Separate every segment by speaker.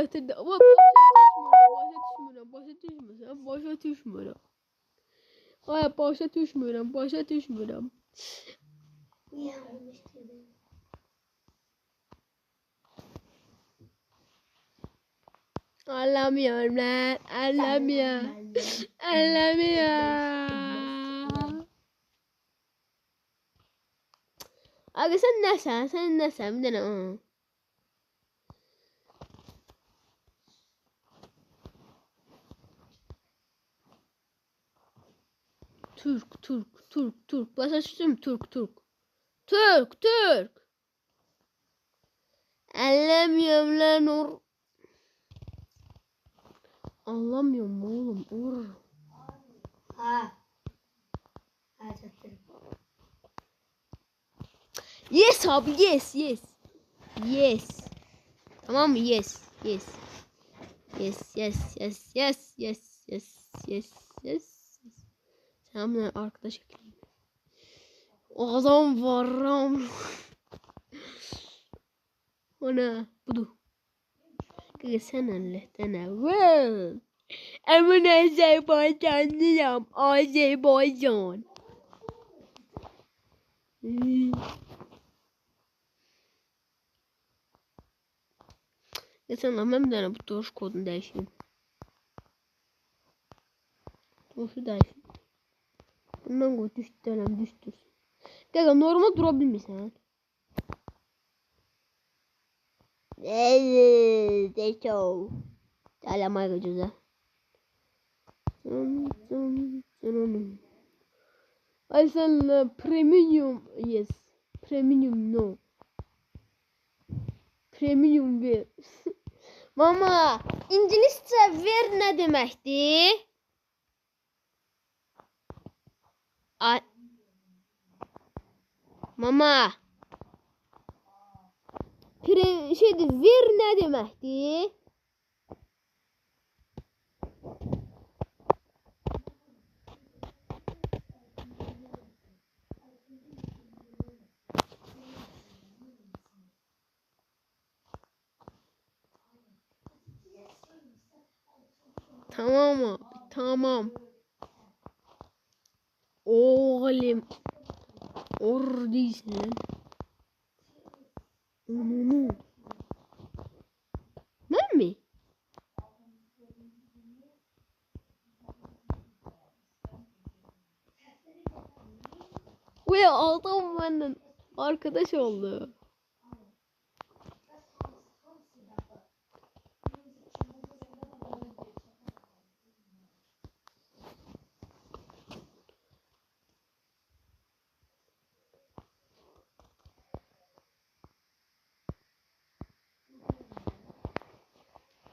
Speaker 1: getirdi. Ama başa düşmürəm. Ay, başa düşmürəm. Anlamıyorum lan. Anlamıyorum. Aga sen nəsən? Bir dənə. Türk. Başa düşdüm, Türk. Anlamıyorum lan Anlamıyorum oğlum.
Speaker 2: Ha.
Speaker 1: Yes abi, yes. Tamam mı? Yes. Selamlar arkadaş ekleyeyim. O adam varım. O ne? Budur. Sen Allah'tan wow. Emin Azerbaycanlıyım. Azerbaycan. Sen lan ben bir tane bu doğuş kodunu değişeyim. Doğuşu değişeyim. Bundan koy düştürsün. Kanka normal durabilir misin? Deşo. Alamaya gideceğiz. Ay sen premium yes. Premium no. Premium ver. Mama, İngilizce ver ne demekti? Ay. Mama. Ver ne demekti? Tamam abi, tamam. Oğlum. Değilsin lan. Ben mi? Ve adam benden arkadaş oldu.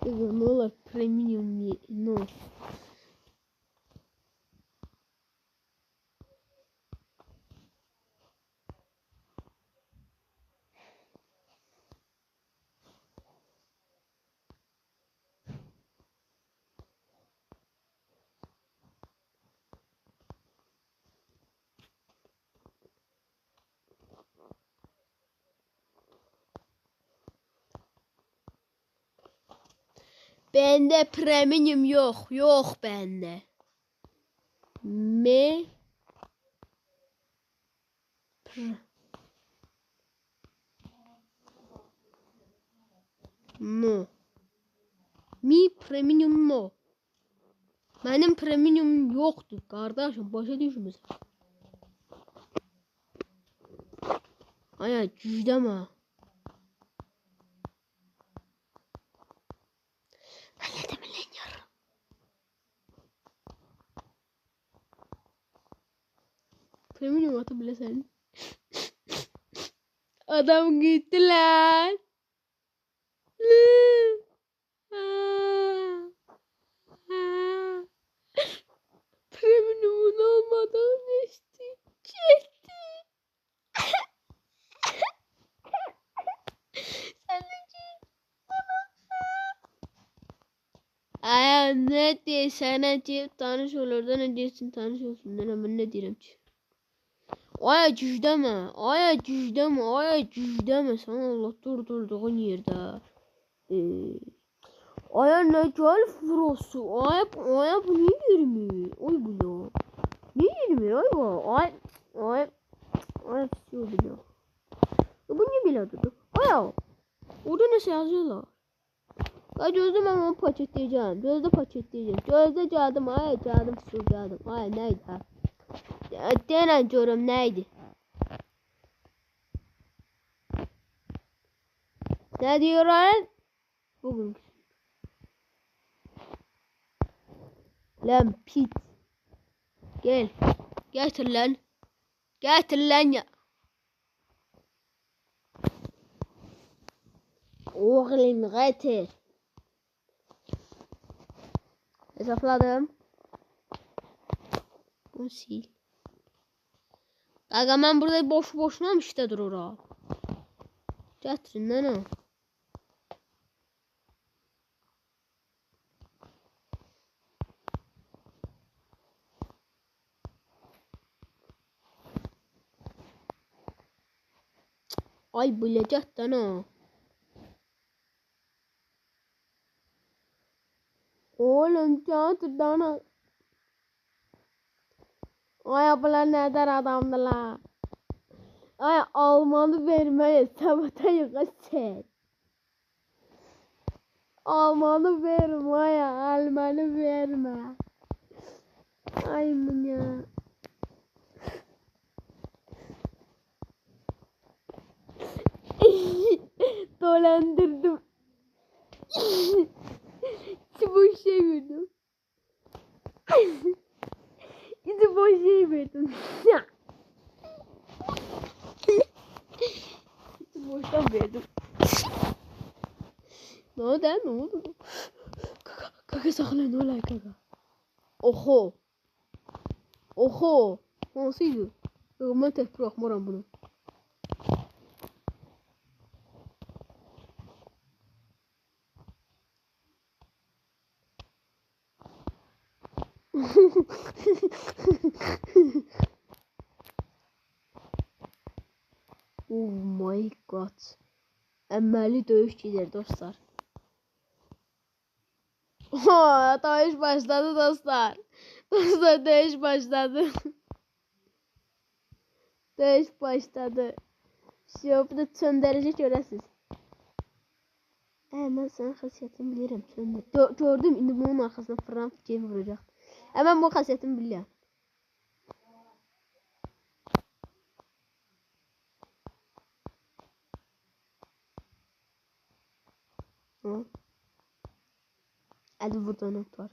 Speaker 1: Ne olur premium no. Bende premium yok bende. No. Mi premium no. Benim premium yoktu kardeşim, başa düşmüyorsun. Ay cüzdeme. Halledem lan yarım. Premium atı bile sen. Adam gitti lan. Premiumun olmadan geçti. Ay ne diye sana deyip tanış olurdan ne diyorsun tanış olsun ben ne diyelim ki. Ay cüzdeme sana Allah durduğun yerde. Aya ne gel frosu. Aya bu ne yürümüyor? Oy bu ya. Ne yürümüyor? Ay bu. Ay pisiyor bile. Bu ne bile dedi? Aya. Orada ne yazıyorlar? Ay gözde ben onu paketleyeceğim. Gözde paketleyeceğim. Gözde cadım. Ay cadım su cadım. Ay neydi ha? Denen diyorum neydi? Ne diyorlar? Bugün. Lan pit. Gel. Getir lan. Getir lan ya. Oğlum getir. Hesapladım. Bunu sil. Kanka ben burada boşuna mı işte durur ha? Getirin lan ha. Ay bilecekten ha. Oğlum getir lan ha. Ay abla neden adamdılar? Ay Almanı vermeye sabata yıkasın. Almanı verme ya. Almanı verme. Ay ya. Dolandırdım. Boş şey verdim. Gidip boş şey verdim. Boştan verdim. Ne oldu? Ne oldu? Kaka saklan ne olay kaka? Oho. Oho. Nasıldı? Ben tek bırakmam bunu. Oh my god. Əməli döyüş gedir dostlar. Döyüş başladı dostlar. Dostlar döyüş başladı. Döyüş başladı. Şöyle çöndürücü görəsiniz. Mən sənin xasiyyətini bilirəm. Gördüm indi bunun arxasına fırlan fikir vuracaq. Mən bu xasiyyətini bilirəm. Hadi burada not var.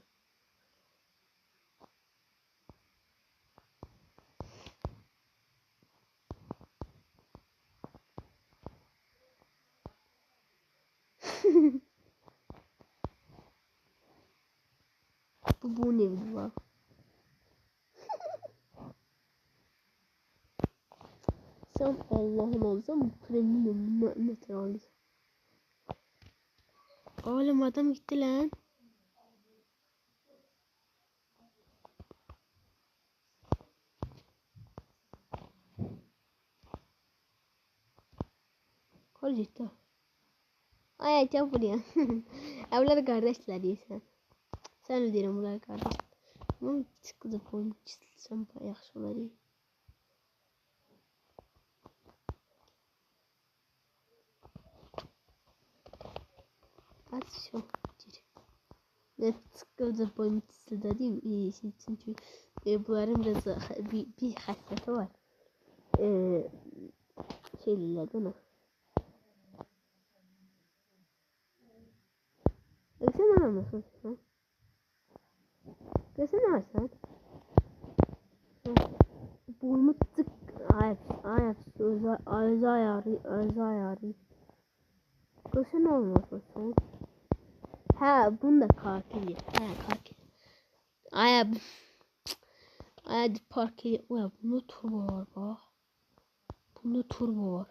Speaker 1: Bu ne var? Sen Allah'ın olsan premium metal. Oğlum adam gitti lan. Kol gitti. Ay çok buraya. Evler kardeşler değilsen. Sen öderim bunlar kardeş. Ama çıktı boyun çizilsem yaxşı olar. Az şu. Ne çıktı boyun çizildi değil mi? Çünkü bunların biraz bir hasreti var. Şeylerden o. Sen ne yapıyorsun? Desene sen. Burnu tık. Ayak. Arıza ayarı. Desene olmasın sen. Ha bunda kartı. Ha kartı. Ayak park ediyor. Ulan bunda turbo var bak. Bunda turbo var.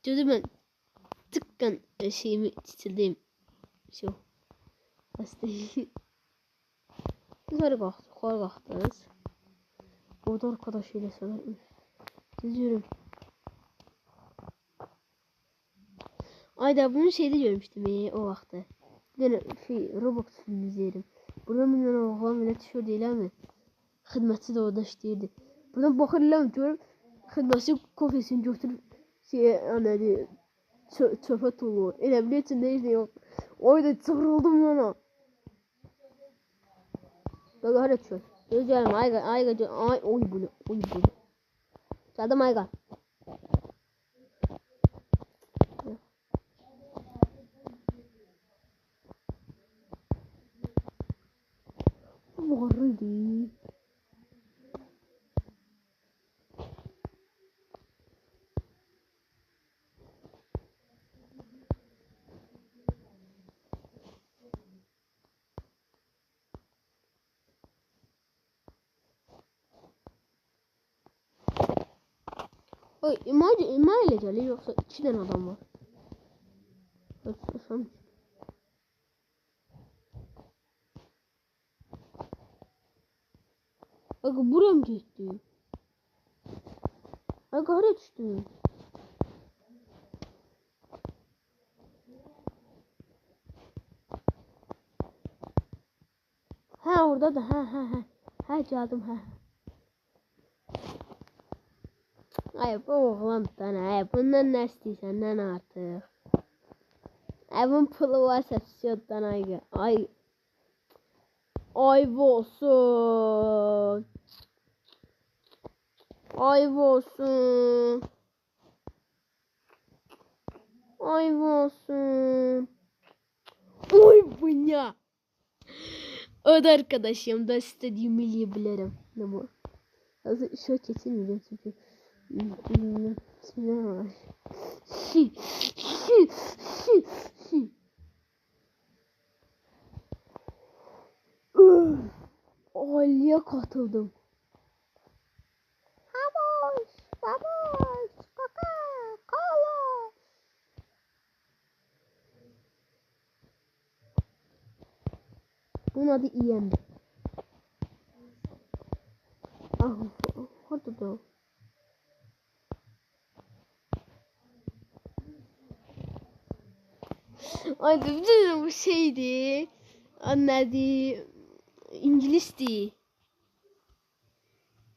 Speaker 1: Dedim ben tıkkan şeyimi çizildim. Şu. Aslında. Yukarı kalktınız. Orada arkadaşıyla sanırım. Çiziyorum. Ayda bunu şeyde görmüştüm o vaxtı. Bir dənə Roblox filmi izləyirəm. Burada bir dənə oğlan belə tişört eləmi? Xidmətçi də orada işləyirdi. Buradan baxırlar görüb xidmətçi kofesini götürüb nədir çöpə tulur. Elə bilir içində heç nə yox. Oyda çığırıldım yana. Bak hadi çöl. Gözlerim ay oy bunu. Çaldım ayga. Vardı. Oy ima ile geliyor yoksa 2 tane adam var. Efendim. Aga buraya mı gitti? Aga oraya düştü. Ha orada da ha. Ha geldim ha. Ay bu oğlandan ay bundan ne istiyorsan lan artık. Ay bunun pulu varsa şuradan ay. Ay olsun. Ay olsun. Ay olsun. Oy bu ne? O da arkadaşım da istediğimi yiyebilirim. Ne bu? Hazır şöyle kesilmeyeceğim çünkü. Bismillahirrahmanirrahim. Ali'ye katıldım. Vamos, Coca-Cola. Bunun adı İyem'di. Ah, orada da. Ay bir bu şeydi. Anladı. İngilizdi.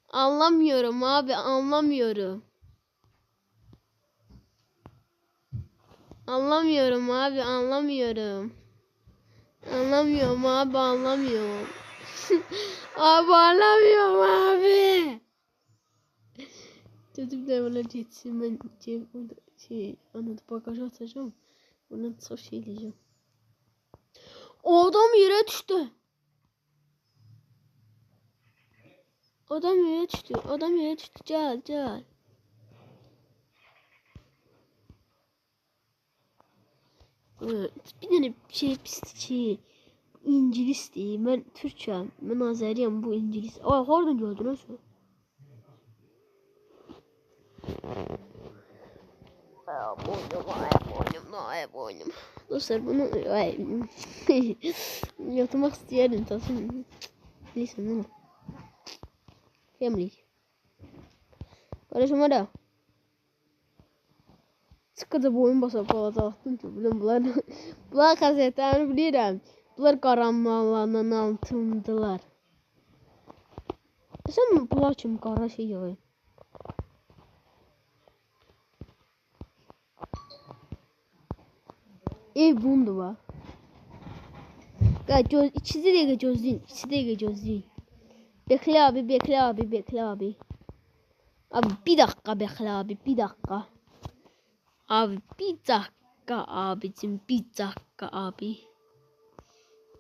Speaker 1: Anlamıyorum abi anlamıyorum. Anlamıyorum abi anlamıyorum. Anlamıyorum abi anlamıyorum. Abi anlamıyorum abi. Dedim de bana geçsin ben anladı bagajı atacağım. Bunu çok şey diyeceğim. O adam yere düştü. Adam yere düştü. Gel. Bir tane şey İngiliz değil. Ben Türkçem. Ben Azeriyim bu İngiliz. Aa oradan gördün nasıl? Boynum. Dostlar bunu yatmak isteyelim tasım. Neyse ne? Family. Karışma da. Sıkıca boyun basıp alacaktım ki bunlar kasetlerini bilirim. Bunlar karanlıqların altındılar. Sen bunlar kim qara şey yığır? Ev bundu var. Gel 2 dəqiqə gözləyin. Bekle abi. Abi bir dakika bekle abi bir dakika. Abi bir dakika abicim bir dakika abi.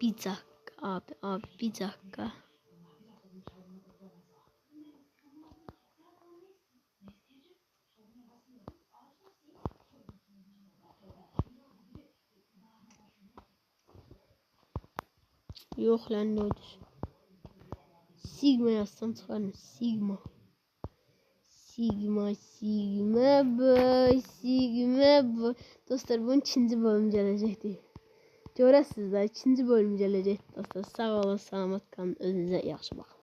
Speaker 1: Bir dakika abi bir dakika. Yok lan ne olur. Sigma yazsam çıkarım. Sigma boy. Dostlar bunun 2-ci bölüm gələcəkdir. Görəsiniz də 2-ci bölüm gələcək dostlar. Sağ olun, salamat qalın. Özünüzə yaxşı baxın.